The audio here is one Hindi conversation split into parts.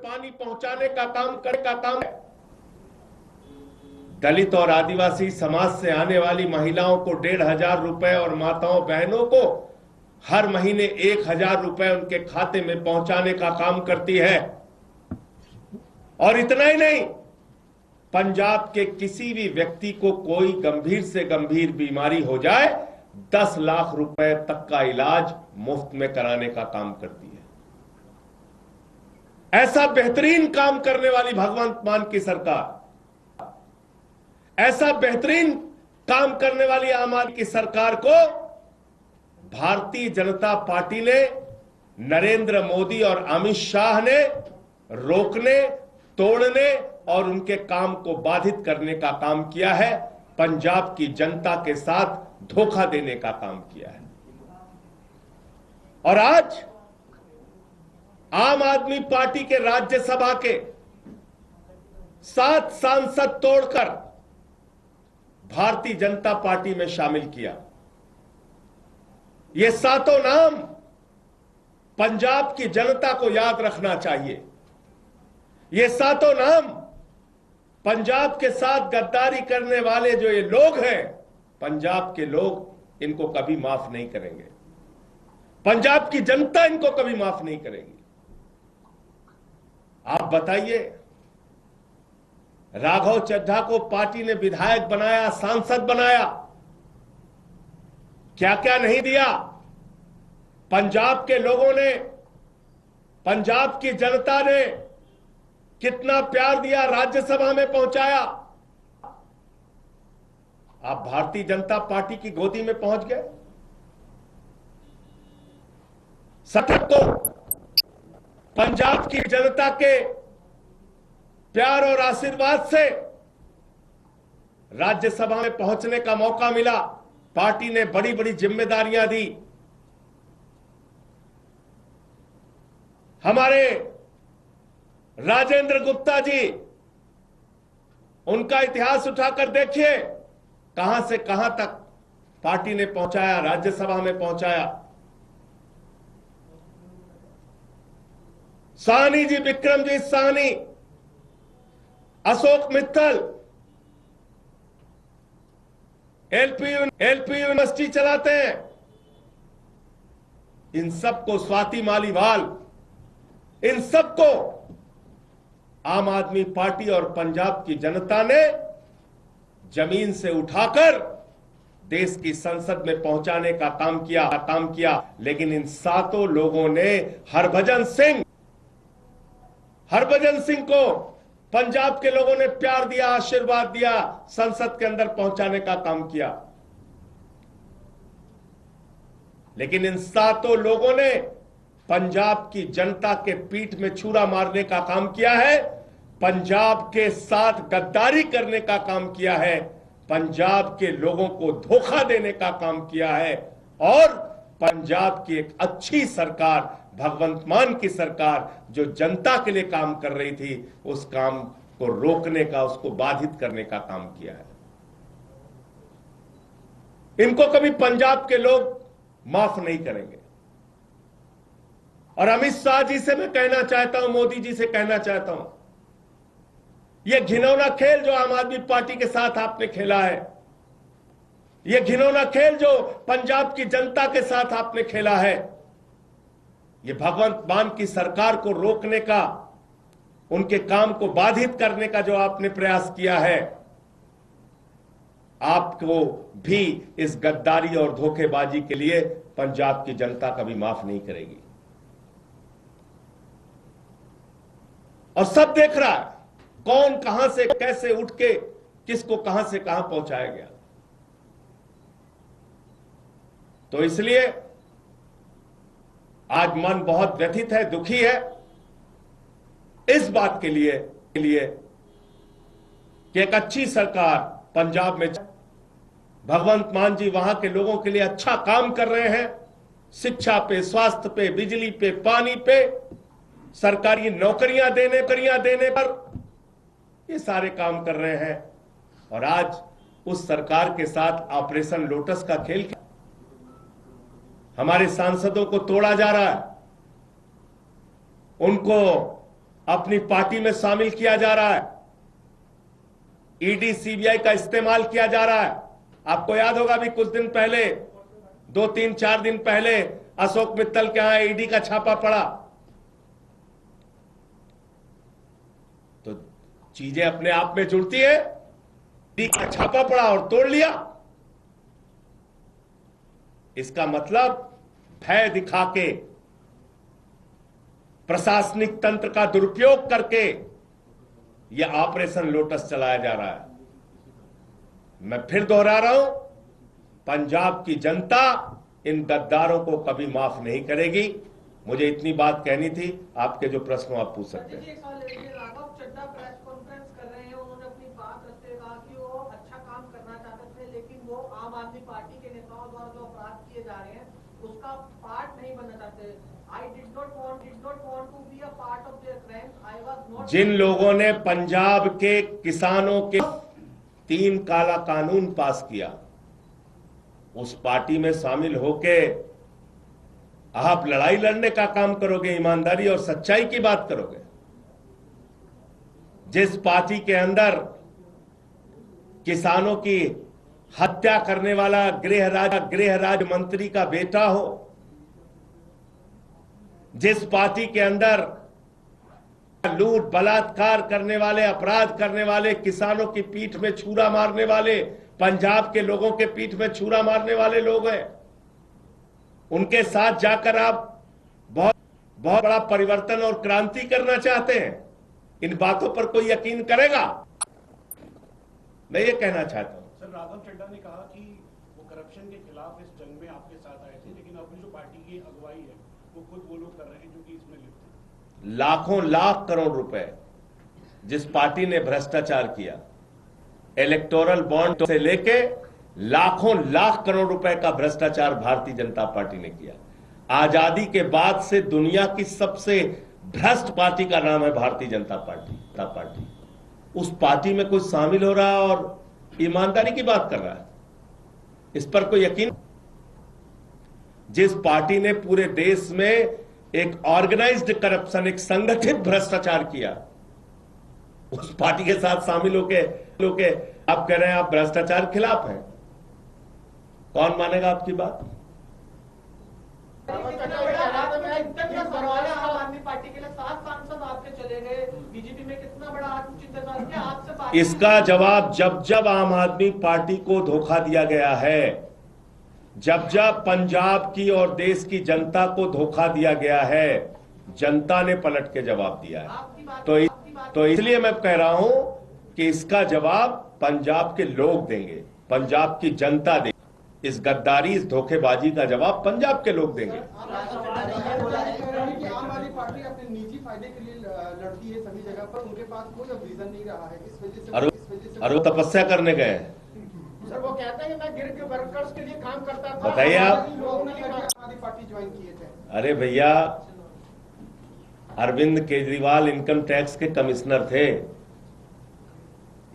पानी पहुंचाने का काम है। दलित और आदिवासी समाज से आने वाली महिलाओं को 1,500 रुपए और माताओं बहनों को हर महीने 1,000 रुपए उनके खाते में पहुंचाने का काम करती है। और इतना ही नहीं, पंजाब के किसी भी व्यक्ति को कोई गंभीर से गंभीर बीमारी हो जाए 10 लाख रुपए तक का इलाज मुफ्त में कराने का काम करती है। ऐसा बेहतरीन काम करने वाली भगवंत मान की सरकार, ऐसा बेहतरीन काम करने वाली आम आदमी की सरकार को भारतीय जनता पार्टी ने, नरेंद्र मोदी और अमित शाह ने रोकने, तोड़ने और उनके काम को बाधित करने का काम किया है। पंजाब की जनता के साथ धोखा देने का काम किया है। और आज आम आदमी पार्टी के राज्यसभा के 7 सांसद तोड़कर भारतीय जनता पार्टी में शामिल किया। ये 7 नाम पंजाब की जनता को याद रखना चाहिए। ये 7 नाम पंजाब के साथ गद्दारी करने वाले जो ये लोग हैं, पंजाब के लोग इनको कभी माफ नहीं करेंगे। पंजाब की जनता इनको कभी माफ नहीं करेगी। आप बताइए, राघव चड्ढा को पार्टी ने विधायक बनाया, सांसद बनाया, क्या क्या नहीं दिया। पंजाब के लोगों ने, पंजाब की जनता ने कितना प्यार दिया, राज्यसभा में पहुंचाया। आप भारतीय जनता पार्टी की गोदी में पहुंच गए। सतत को पंजाब की जनता के प्यार और आशीर्वाद से राज्यसभा में पहुंचने का मौका मिला। पार्टी ने बड़ी बड़ी जिम्मेदारियां दी। हमारे राजेंद्र गुप्ता जी, उनका इतिहास उठाकर देखिए, कहां से कहां तक पार्टी ने पहुंचाया, राज्यसभा में पहुंचाया। साहनी जी, विक्रमजीत साहनी, अशोक मित्तल, एलपी यूनिवर्सिटी चलाते हैं। इन सबको, स्वाति मालीवाल, इन सबको आम आदमी पार्टी और पंजाब की जनता ने जमीन से उठाकर देश की संसद में पहुंचाने का काम किया। लेकिन इन 7 लोगों ने हरभजन सिंह को पंजाब के लोगों ने प्यार दिया, आशीर्वाद दिया, संसद के अंदर पहुंचाने का काम किया। लेकिन इन 7 लोगों ने पंजाब की जनता के पीठ में छुरा मारने का काम किया है, पंजाब के साथ गद्दारी करने का काम किया है, पंजाब के लोगों को धोखा देने का काम किया है। और पंजाब की एक अच्छी सरकार, भगवंत मान की सरकार, जो जनता के लिए काम कर रही थी, उस काम को रोकने का, उसको बाधित करने का काम किया है। इनको कभी पंजाब के लोग माफ नहीं करेंगे। और अमित शाह जी से मैं कहना चाहता हूं, मोदी जी से कहना चाहता हूं, यह घिनौना खेल जो आम आदमी पार्टी के साथ आपने खेला है, यह घिनौना खेल जो पंजाब की जनता के साथ आपने खेला है, यह भगवंत मान की सरकार को रोकने का, उनके काम को बाधित करने का जो आपने प्रयास किया है, आपको भी इस गद्दारी और धोखेबाजी के लिए पंजाब की जनता कभी माफ नहीं करेगी। और सब देख रहा है कौन कहां से कैसे उठ के किसको कहां से कहां पहुंचाया गया। तो इसलिए आज मन बहुत व्यथित है, दुखी है इस बात के लिए कि एक अच्छी सरकार पंजाब में, भगवंत मान जी वहां के लोगों के लिए अच्छा काम कर रहे हैं, शिक्षा पे, स्वास्थ्य पे, बिजली पे, पानी पे, सरकारी नौकरियां देने पर ये सारे काम कर रहे हैं। और आज उस सरकार के साथ ऑपरेशन लोटस का खेल, हमारे सांसदों को तोड़ा जा रहा है, उनको अपनी पार्टी में शामिल किया जा रहा है, ईडी सीबीआई का इस्तेमाल किया जा रहा है। आपको याद होगा भी कुछ दिन पहले, 2-3-4 दिन पहले अशोक मित्तल के यहां ईडी का छापा पड़ा। तो चीजें अपने आप में जुड़ती है। ईडी का छापा पड़ा और तोड़ लिया, इसका मतलब भय दिखा के, प्रशासनिक तंत्र का दुरुपयोग करके यह ऑपरेशन लोटस चलाया जा रहा है। मैं फिर दोहरा रहा हूं, पंजाब की जनता इन गद्दारों को कभी माफ नहीं करेगी। मुझे इतनी बात कहनी थी। आपके जो प्रश्न आप पूछ सकते हैं। राघव चड्ढा प्रेस कॉन्फ्रेंस कर रहे हैं, उन्होंने अपनी बात रखते हुए कहा कि वो अच्छा काम करना चाहते थे, लेकिन वो आम आदमी पार्टी के नेताओं द्वारा जो अपराध किए जा रहे हैं उसका पार्ट नहीं बनना चाहते। I did not want to be a part of their crime. I was not. जिन लोगों ने पंजाब के किसानों के 3 काला कानून पास किया, उस पार्टी में शामिल होके आप लड़ाई लड़ने का काम करोगे, ईमानदारी और सच्चाई की बात करोगे। जिस पार्टी के अंदर किसानों की हत्या करने वाला गृह राज्य मंत्री का बेटा हो, जिस पार्टी के अंदर लूट बलात्कार करने वाले, अपराध करने वाले, किसानों की पीठ में छुरा मारने वाले, पंजाब के लोगों के पीठ में छुरा मारने वाले लोग हैं, उनके साथ जाकर आप बहुत बड़ा परिवर्तन और क्रांति करना चाहते हैं। इन बातों पर कोई यकीन करेगा? मैं ये कहना चाहता हूं। सर, राघव चड्ढा ने कहा कि वो करप्शन के खिलाफ इस जंग में आपके साथ आए थे, लेकिन अपनी जो पार्टी की अगुवाई है वो खुद वो लोग कर रहे हैं जो कि इसमें लिप्त हैं। लाखों लाख करोड़ रुपए जिस पार्टी ने भ्रष्टाचार किया, इलेक्टोरल बॉन्ड से लेके लाखों लाख करोड़ रुपए का भ्रष्टाचार भारतीय जनता पार्टी ने किया। आजादी के बाद से दुनिया की सबसे भ्रष्ट पार्टी का नाम है भारतीय जनता पार्टी। उस पार्टी में कोई शामिल हो रहा है और ईमानदारी की बात कर रहा है, इस पर कोई यकीन? जिस पार्टी ने पूरे देश में एक ऑर्गेनाइज्ड करप्शन, एक संगठित भ्रष्टाचार किया, उस पार्टी के साथ शामिल होके आप कह रहे हैं आप भ्रष्टाचार खिलाफ हैं। कौन मानेगा आपकी बात? आम आदमी पार्टी के लिए 7 सांसद आपके चले गए, बीजेपी में कितना बड़ा आत्मचिंतन किया आपसे? इसका जवाब जब आम आदमी पार्टी को धोखा दिया गया है, जब पंजाब की और देश की जनता को धोखा दिया गया है, जनता ने पलट के जवाब दिया है। तो इसलिए मैं कह रहा हूं कि इसका जवाब पंजाब के लोग देंगे, पंजाब की जनता देगी। इस गद्दारी, इस धोखेबाजी का जवाब पंजाब के लोग देंगे। आम आदमी पार्टी अपने निजी फायदे के लिए लड़ती है सभी जगह पर, उनके पास कोई अब रीजन नहीं रहा है, इस वजह से और वो तपस्या करने गए हैं। सर, वो कहते हैं मैं गिर के वर्कर्स के लिए काम करता था। बताइए आप। लोग ने आम आदमी पार्टी ज्वाइन किए थे। अरे भैया, अरविंद केजरीवाल इनकम टैक्स के कमिश्नर थे,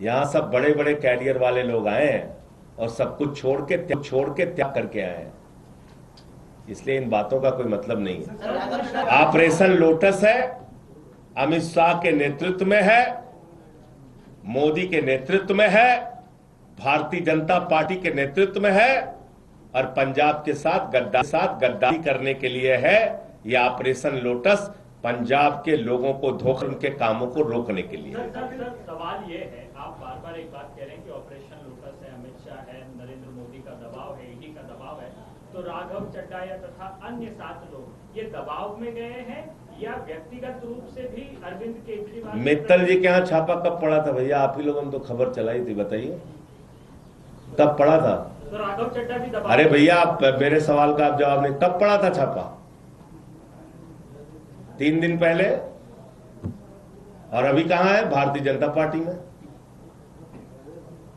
यहां सब बड़े बड़े कैरियर वाले लोग आए हैं और सब कुछ छोड़ के त्याग करके आए हैं। इसलिए इन बातों का कोई मतलब नहीं है। ऑपरेशन लोटस है, अमित शाह के नेतृत्व में है, मोदी के नेतृत्व में है, भारतीय जनता पार्टी के नेतृत्व में है, और पंजाब के साथ गद्दारी करने के लिए है। यह ऑपरेशन लोटस पंजाब के लोगों को धोखा, उनके कामों को रोकने के लिए। सर, सवाल ये है, आप बार बार एक बात कह रहे हैं कि ऑपरेशन लोटस है, अमित शाह है, नरेंद्र मोदी का दबाव है, ईडी का दबाव है, तो राघव चड्ढा या तथा अन्य 7 लोग ये दबाव में गए हैं या व्यक्तिगत रूप से भी अरविंद केजरीवाल? मित्तल जी के यहाँ छापा कब पड़ा था भैया? आप ही लोगों ने तो खबर चलाई थी, बताइए कब पड़ा था? तो राघव चड्ढा भी दबाव? अरे भैया, आप मेरे सवाल का आप जवाब नहीं, कब पड़ा था छापा? 3 दिन पहले। और अभी कहां है? भारतीय जनता पार्टी में।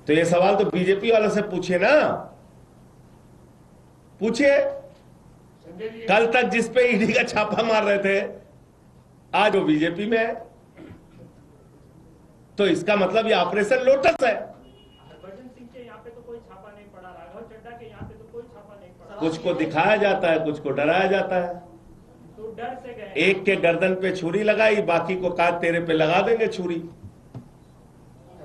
तो ये सवाल तो बीजेपी वालों से पूछिए ना, पूछिए। कल तक जिस पे ईडी का छापा मार रहे थे, आज वो बीजेपी में है। तो इसका मतलब ये ऑपरेशन लोटस है। हरभजन सिंह के यहाँ पे तो कोई छापा नहीं पड़ा, राघव चड्ढा के यहाँ पे तो कोई छापा नहीं पड़ा। कुछ को दिखाया जाता है, कुछ को डराया जाता है। तो डर से गए। एक के गर्दन पे छुरी लगाई, बाकी को कहा तेरे पे लगा देंगे छुरी।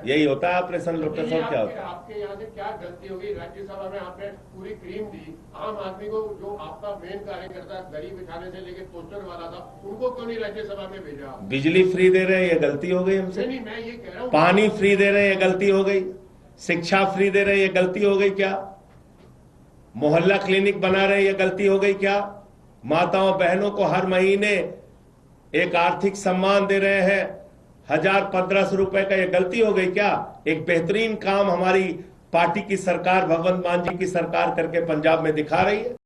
यही होता है ऑपरेशन लोटस। और क्या होता है? आपके यहाँ से क्या गलती होगी? राज्यसभा में आपने पूरी क्रीम दी, आम आदमी को जो आपका मेन कार्यकर्ता दरी बिछाने से लेके पोस्टर वाला था, उनको क्यों नहीं राज्यसभा में भेजा? बिजली फ्री दे रहे हैं, ये गलती हो गई हमसे। नहीं, मैं ये कह रहा हूँ, पानी फ्री दे रहे हैं, ये गलती हो गई। शिक्षा फ्री दे रहे हैं, ये गलती हो गई क्या? मोहल्ला क्लिनिक बना रहे हैं, ये गलती हो गई क्या? माताओं बहनों को हर महीने एक आर्थिक सम्मान दे रहे हैं 1000-1500 रुपए का, ये गलती हो गई क्या? एक बेहतरीन काम हमारी पार्टी की सरकार, भगवंत मान जी की सरकार करके पंजाब में दिखा रही है।